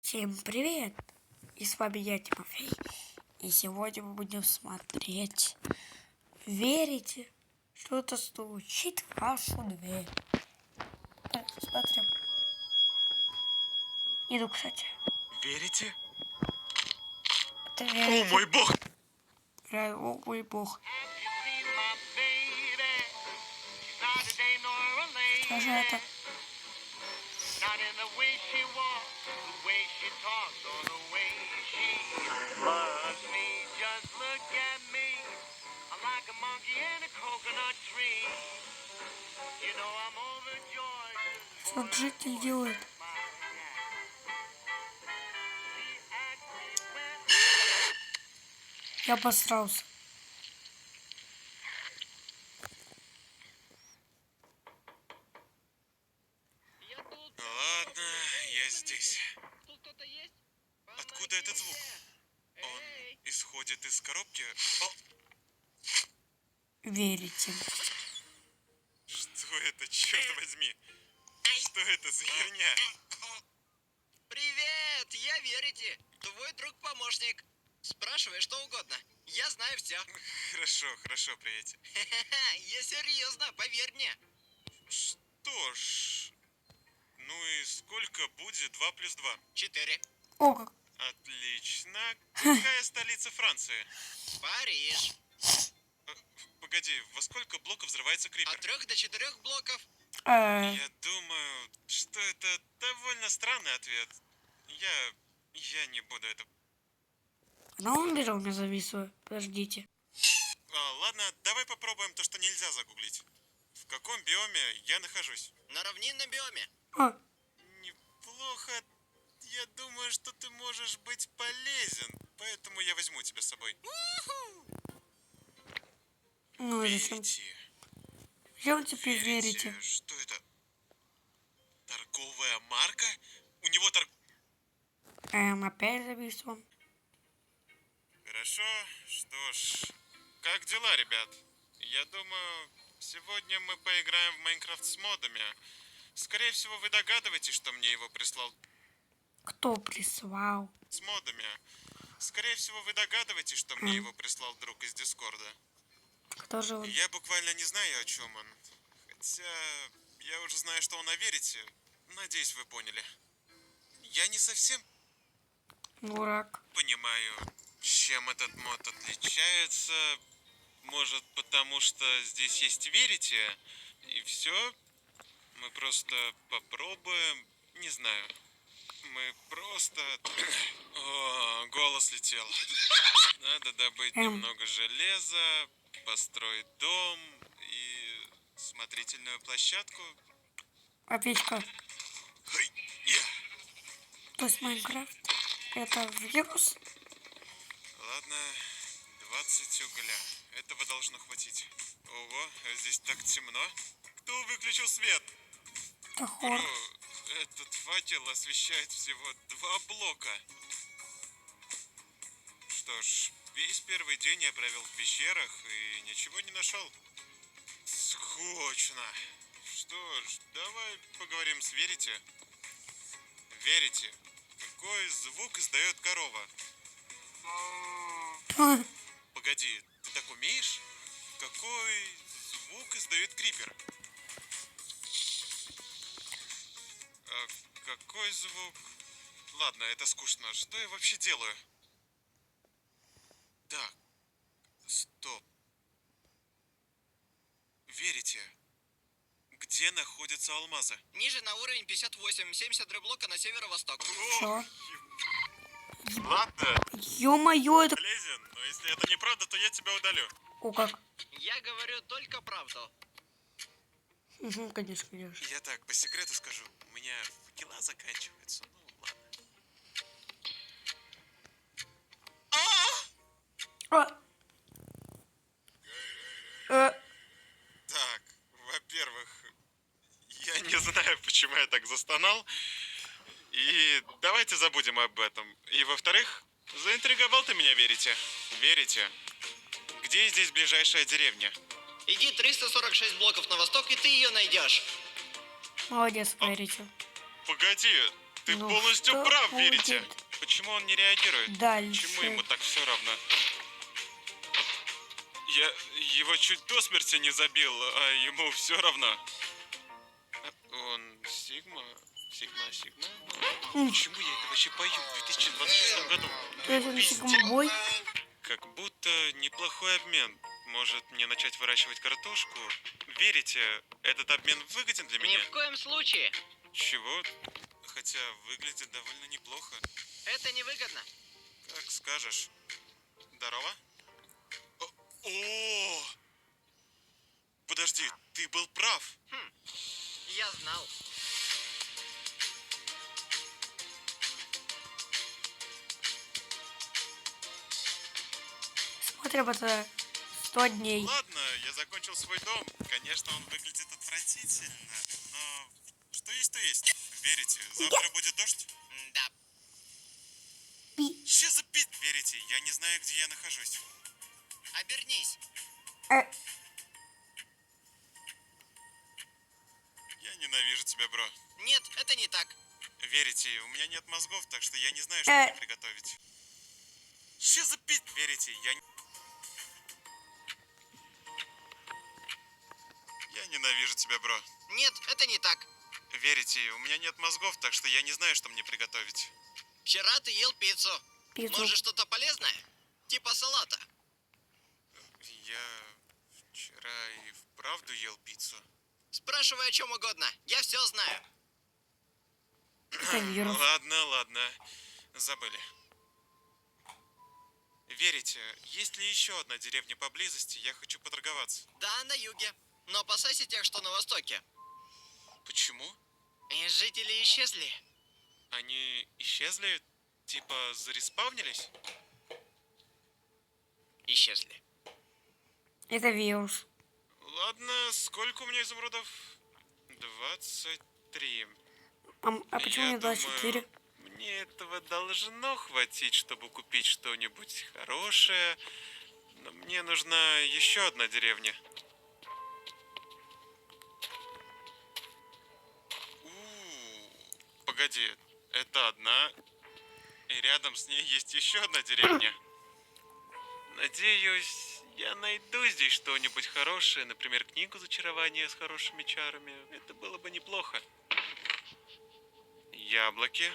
Всем привет! И с вами я, Тимофей. И сегодня мы будем смотреть. Верите, что это стучит в вашу дверь? Смотрим. Иду, кстати. Верите? Это О верите? мой бог! О мой бог. Что же это? Что житель делает? Я обосрался. Ладно, я здесь. Тут кто-то есть? Откуда этот звук? Он исходит из коробки? О, Верите? что это, черт возьми? Что это за херня? Привет, я Верите, твой друг-помощник. Спрашивай что угодно, я знаю все. Хорошо, приятель. Я серьезно, поверь мне. Что ж... Ну и сколько будет 2 плюс 2? 4. О, как. Отлично. Какая столица Франции? Париж. Погоди, во сколько блоков взрывается крипер? От 3 до 4 блоков. Я думаю, что это довольно странный ответ. Я не буду это... Она умерла, у меня зависло. Подождите. Ладно, давай попробуем то, что нельзя загуглить. В каком биоме я нахожусь? На равнинном биоме. А, Неплохо. Я думаю, что ты можешь быть полезен, поэтому я возьму тебя с собой. ну и зачем? Верите. Зачем теперь верите? Что это? Торговая марка? У него Опять зависло. Хорошо, что ж. Как дела, ребят? Я думаю, сегодня мы поиграем в Майнкрафт с модами. Скорее всего, вы догадываетесь, что мне его прислал Кто прислал? с модами. Скорее всего, вы догадываетесь, что мне его прислал друг из Дискорда. Кто же он? Я буквально не знаю, о чем он. Хотя я уже знаю, что он о Верите. Надеюсь, вы поняли. Я не совсем Дурак. понимаю, чем этот мод отличается. Может, потому что здесь есть Верите, и все? Мы просто попробуем. Не знаю. Мы просто... О, голос летел. Надо добыть немного железа, построить дом и смотрительную площадку. Овечка. То есть Майнкрафт? Это вирус? Ладно, 20 угля. Этого должно хватить. Ого, здесь так темно. Кто выключил свет? Это хор. Этот факел освещает всего 2 блока. Что ж, весь первый день я провел в пещерах и ничего не нашел. Скучно. Что ж, давай поговорим с Верите. Верите, какой звук издает корова? Погоди, ты так умеешь? Какой звук издает крипер? А какой звук? Ладно, это скучно. Что я вообще делаю? Так, стоп. Верите? Где находятся алмазы? Ниже на уровень 58, 73 блока на северо-восток. Что? Ладно, Ё-моё, это... полезен, но если это неправда, то я тебя удалю. О, как. Я говорю только правду. Угу, конечно, конечно. Я так, по секрету скажу, у меня факела заканчиваются, ну ладно. А! Так, во-первых, я не знаю, почему я так застонал. И давайте забудем об этом. И во-вторых, заинтриговал ты меня, Верите? Верите? Где здесь ближайшая деревня? Иди 346 блоков на восток, и ты ее найдешь. Молодец, верите. Погоди, ты Ну, полностью что прав, верите? будет Почему он не реагирует? дальше? Почему ему так все равно? Я его чуть до смерти не забил, а ему все равно. Он Сигма? Сигма? Почему я это вообще пою в 2026 году? То есть он Пиздец. сигмабой? Как будто неплохой обмен. Может, мне начать выращивать картошку? Верите, этот обмен выгоден для Ни меня? в коем случае. Чего? Хотя выглядит довольно неплохо. Это невыгодно. Как скажешь. Здорово? О! Подожди, ты был прав. Я знал. Смотрим это 100 дней. Ладно, я закончил свой дом. Конечно, он выглядит отвратительно, но что есть, то есть. Верите, завтра будет дождь? Да. Че за пи... Верите, я не знаю, где я нахожусь. Обернись. Э, Я ненавижу тебя, бро. Нет, это не так. Верите, у меня нет мозгов, так что я не знаю, что мне приготовить. Че за пи... Верите, Я ненавижу тебя, бро. Нет, это не так. Верите, у меня нет мозгов, так что я не знаю, что мне приготовить. Вчера ты ел пиццу. пиццу. Может, что-то полезное? Типа салата. Я вчера и вправду ел пиццу. Спрашивай о чем угодно. Я все знаю. Это вирус. Ладно. Забыли. Верите, есть ли еще одна деревня поблизости? Я хочу поторговаться. Да, на юге. Но опасайся тех, что на востоке. Почему? И жители исчезли. Они исчезли? Типа зареспавнились? Исчезли. Это вирус. Ладно, сколько у меня изумрудов? 23. А почему Я не 24? думаю, мне этого должно хватить, чтобы купить что-нибудь хорошее. Но мне нужна еще одна деревня. Погоди, это одна, и рядом с ней есть еще одна деревня. Надеюсь, я найду здесь что-нибудь хорошее, например, книгу зачарования с хорошими чарами. Это было бы неплохо. Яблоки.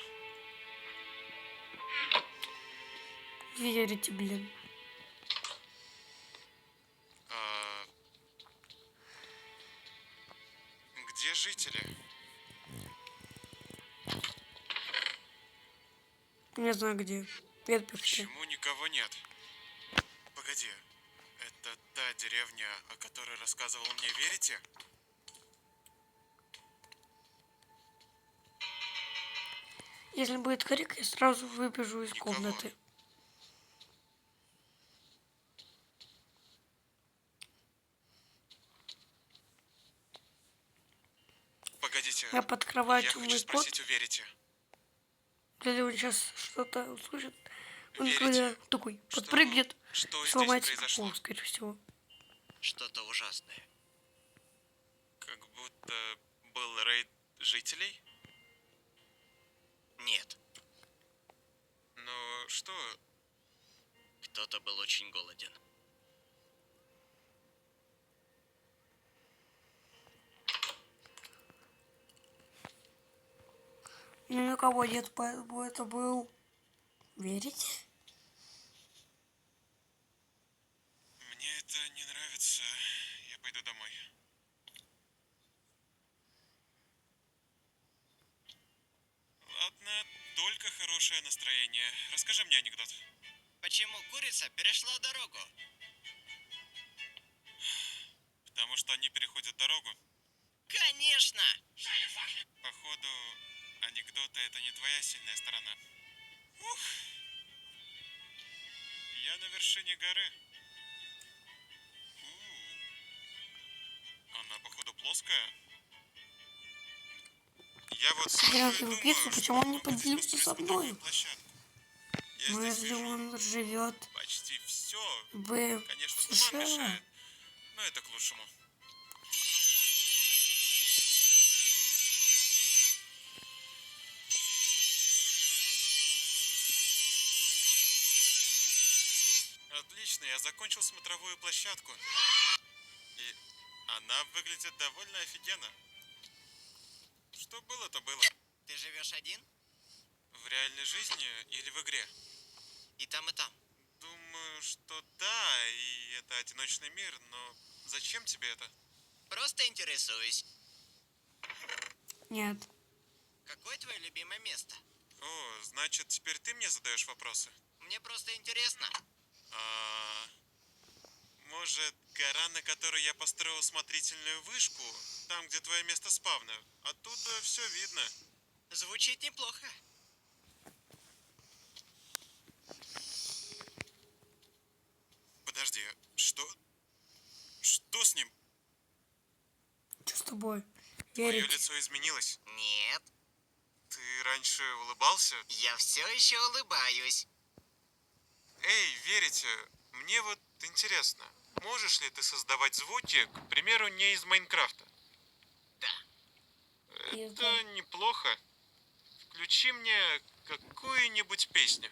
Верите, блин. Где жители? Не знаю где. Ветпихты. Почему никого нет? Погоди, это та деревня, о которой рассказывал мне, верите? Если будет крик, я сразу выбежу из Никого. комнаты. Погодите, Я под я кроватью хочу мой спросить, кот. у верите? Если он сейчас что-то услышит, он Верите, когда такой подпрыгнет, что здесь сломает себе произошло? пол, скорее всего. Что-то ужасное. Как будто был рейд жителей? Нет. Но что? Кто-то был очень голоден. Никого нет, поэтому это был... Верите? Мне это не нравится. Я пойду домой. Ладно, только хорошее настроение. Расскажи мне анекдот. Почему курица перешла дорогу? Потому что они переходят дорогу. Конечно! Походу, анекдоты это не твоя сильная сторона. Ух. Я на вершине горы. Она, походу, плоская. Я вот Я смотрю и его думаю, пиццу, почему он не что здесь поделился со построить другую мной? площадку. Я Но здесь если вижу он живет почти все. в Конечно, туман США, мешает, но это к лучшему. Отлично, я закончил смотровую площадку. И она выглядит довольно офигенно. Что было, то было. Ты живешь один? В реальной жизни или в игре? И там, и там. Думаю, что да, и это одиночный мир, но зачем тебе это? Просто интересуюсь. Нет. Какое твое любимое место? О, значит, теперь ты мне задаешь вопросы? Мне просто интересно. А, может, гора, на которой я построил смотрительную вышку, там, где твое место спавна? Оттуда все видно. Звучит неплохо. Подожди, что? Что с ним? Что с тобой? Твое Верить? лицо изменилось. Нет, Ты раньше улыбался? я все еще улыбаюсь. Эй, верите, мне вот интересно, можешь ли ты создавать звуки, к примеру, не из Майнкрафта? Да. Это неплохо. Включи мне какую-нибудь песню.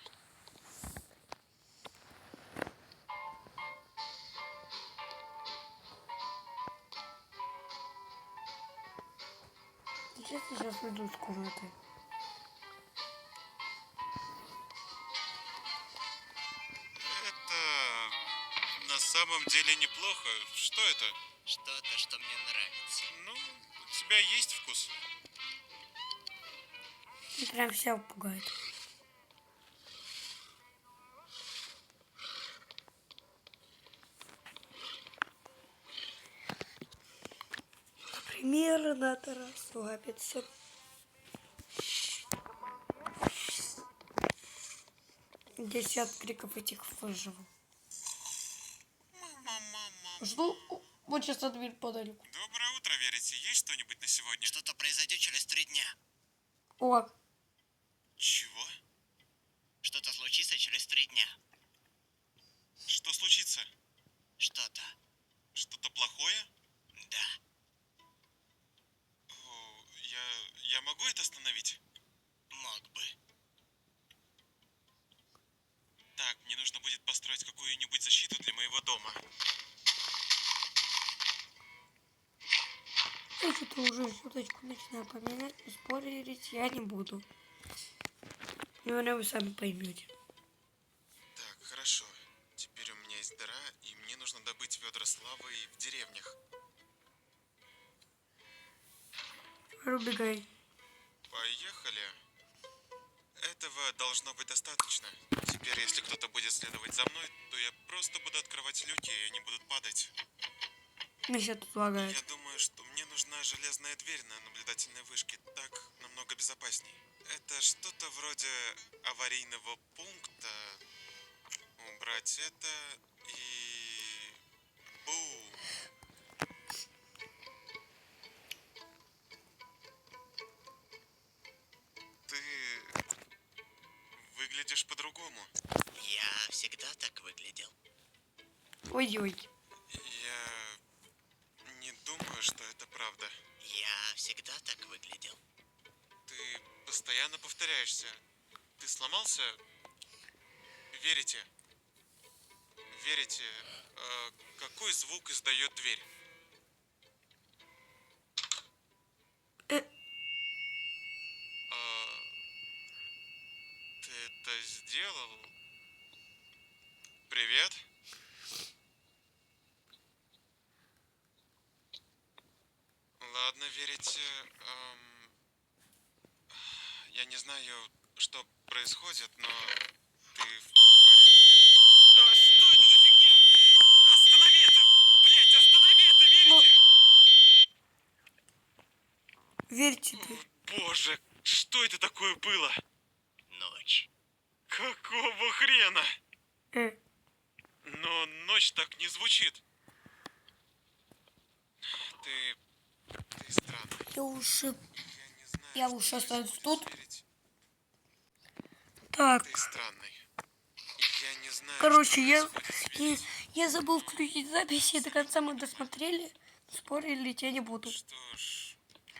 Сейчас уйду из комнаты. Это на самом деле неплохо. Что это? Что-то, что мне нравится. Ну, у тебя есть вкус. Меня прям все пугает. Примерно расслабиться. Десят криков этих выживу. Что? Вот сейчас на дверь подарю. Доброе утро, верите? Есть что-нибудь на сегодня? Что-то произойдет через 3 дня. О, Чего? Что-то случится через 3 дня. Что случится? Что-то. Что-то плохое? Да. О, я могу это остановить? Мог бы. Так, мне нужно будет построить какую-нибудь защиту для моего дома. я что-то уже шуточку начинаю поменять, но спорить я не буду. Наверное, вы сами поймете. Так, хорошо. Теперь у меня есть дыра, и мне нужно добыть ведра с лавой в деревнях. Убегай. Поехали. Этого должно быть достаточно. Теперь, если кто-то будет следовать за мной, то я просто буду открывать люки, и они будут падать. Меня тут лагает. Я думаю, что мне нужна железная дверь на наблюдательной вышке. Так намного безопасней. Это что-то вроде аварийного пункта. Убрать это и... Бум! Ты выглядишь по-другому. Я всегда так выглядел. Ой-ой. Я не думаю, что это правда. Я всегда так выглядел. Ты постоянно повторяешься. Ты сломался? Верите? Верите? Какой звук издает дверь? Э, А, ты это сделал? Привет? Ладно, верите. Я не знаю, что происходит, но ты в порядке? А что это за фигня? Останови это! Блять, останови это, верите? верьте ты. Боже, что это такое было? Ночь. Какого хрена? Э, Но ночь так не звучит. Ты странный. я уже... Я не знаю, Я что лучше тебе останусь будет тут. верить. Так, Ты странный. Я не знаю, короче, что я происходит с я забыл включить записи, и до конца мы досмотрели. Спорили, я не буду. Что ж,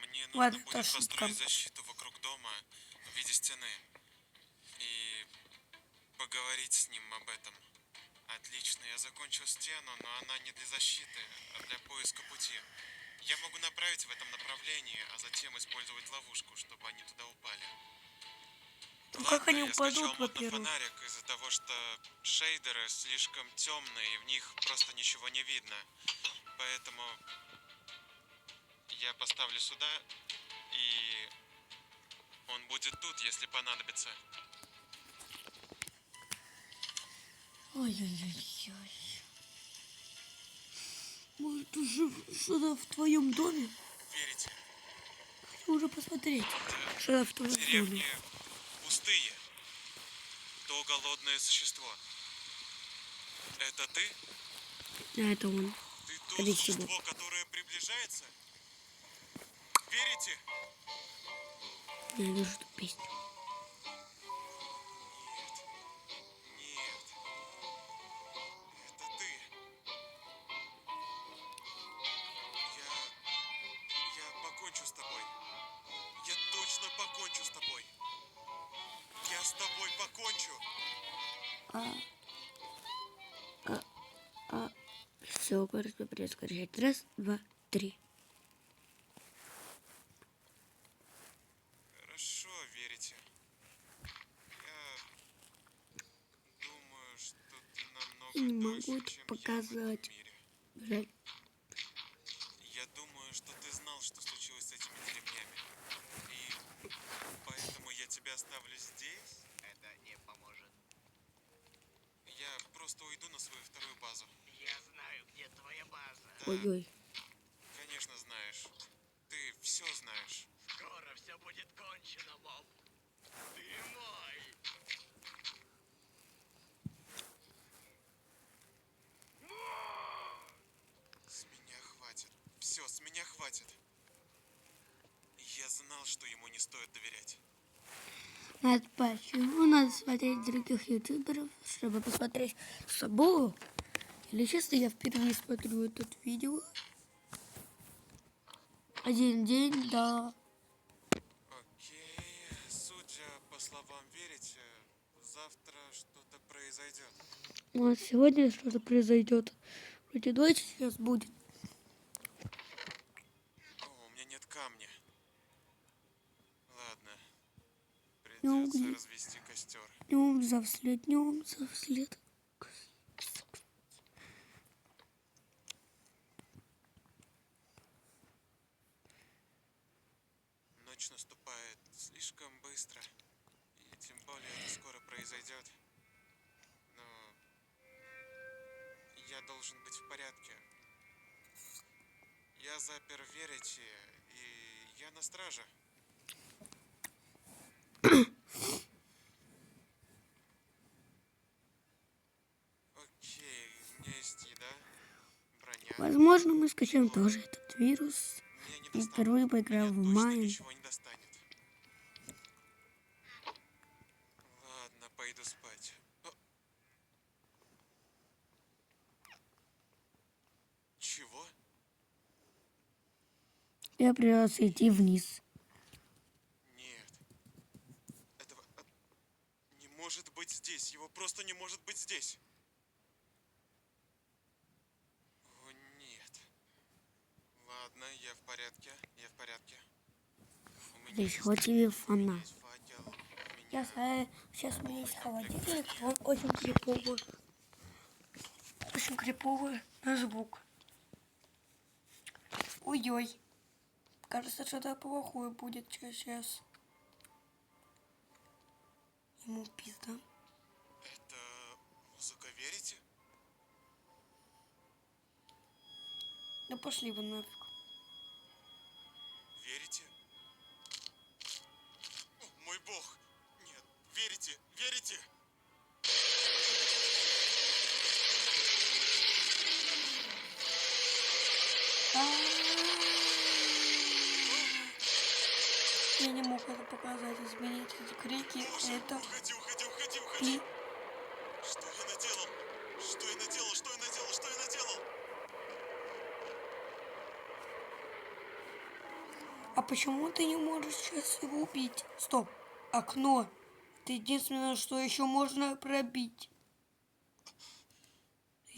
мне нужно Ладно, будет это ошибка. построить защиту вокруг дома в виде стены. И поговорить с ним об этом. Отлично, я закончил стену, но она не для защиты, а для поиска пути. Я могу направить в этом направлении, а затем использовать ловушку, чтобы они туда упали. Ну как они я скачал упадут, мод на во-первых? фонарик из-за того, что шейдеры слишком темные, и в них просто ничего не видно. Поэтому я поставлю сюда, и он будет тут, если понадобится. Ой-ой-ой-ой. Может, уже что-то в твоем доме? Верите? Хочу уже посмотреть, что в твоем доме. Деревни пустые. То голодное существо. Это ты? А это он. Ты то Скорее всего. существо, которое приближается? Верите? Я вижу эту песню. Нет. Это ты. Я покончу с тобой. Я точно покончу с тобой. Я с тобой покончу. Все, короче, придется скачать. Раз, два, три. Хорошо, верите. Я думаю, что ты намного И не дольше, могу это чем я в показать. этом мире. Жаль. Я думаю, что ты знал, что случилось с этими деревнями. И поэтому я тебя оставлю здесь. Это не поможет. Я просто уйду на свою вторую базу. Я знаю, где твоя база. Да, Ой-ой. конечно, знаешь. Ты все знаешь. Скоро все будет кончено, Моб. Ты мой. С меня хватит. Все, с меня хватит. Я знал, что ему не стоит доверять. Надо почему надо смотреть других ютуберов, чтобы посмотреть собой. Или честно, я впервые смотрю это видео. Один день, да. Окей, судя по словам верите, завтра что-то произойдет. Вот сегодня что-то произойдет. Вроде ночь сейчас будет. О, у меня нет камня. Ладно. Ну, Придется где? развести костер. Днем за вслед, днем за вслед. Ночь наступает слишком быстро. И тем более это скоро произойдет. Но я должен быть в порядке. Я запер Верите, и я на страже. Окей, у меня есть еда, броня. Возможно, мы скачаем тоже этот вирус. Меня не И достанет. впервые поиграем в Меня точно Майн. ничего не достанет. Ладно, пойду спать. О. Чего? Я придется идти вниз. Нет. Этого не может быть здесь. Его просто не может быть здесь. О, нет. Ладно, я в порядке. Я в порядке. У меня Еще есть телефона. есть факел. У меня... Сейчас у меня есть холодильник, он очень криповый. Очень криповый на звук. Ой-ой. Кажется, что-то плохое будет сейчас. Ему пизда. Это музыка верите? Да пошли вы нафиг. Верите? О, мой бог! Нет, верите, верите! Я не мог это показать, изменить эти крики. Боже, Это уходи, уходи, уходи, уходи! и Что я наделал? Что я наделал? Что я наделал? Что я наделал? А почему ты не можешь сейчас его убить? Стоп. Окно. Это единственное, что еще можно пробить.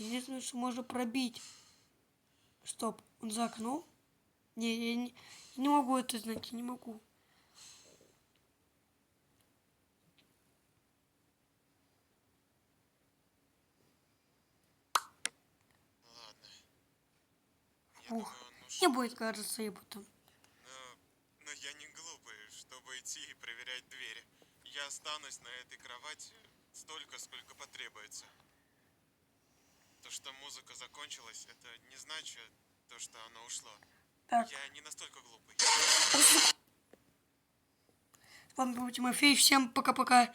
Единственное, что можно пробить. Стоп, он за окном? Не, я не могу это знать, я не могу. Ладно. Я Фух, думаю, он мне ушел. будет кажется, я потом. Но я не глупый, чтобы идти и проверять двери. Я останусь на этой кровати столько, сколько потребуется. То, что музыка закончилась, это не значит то, что она ушла. Так, Я не настолько глупый. с вами был Тимофей, всем пока-пока.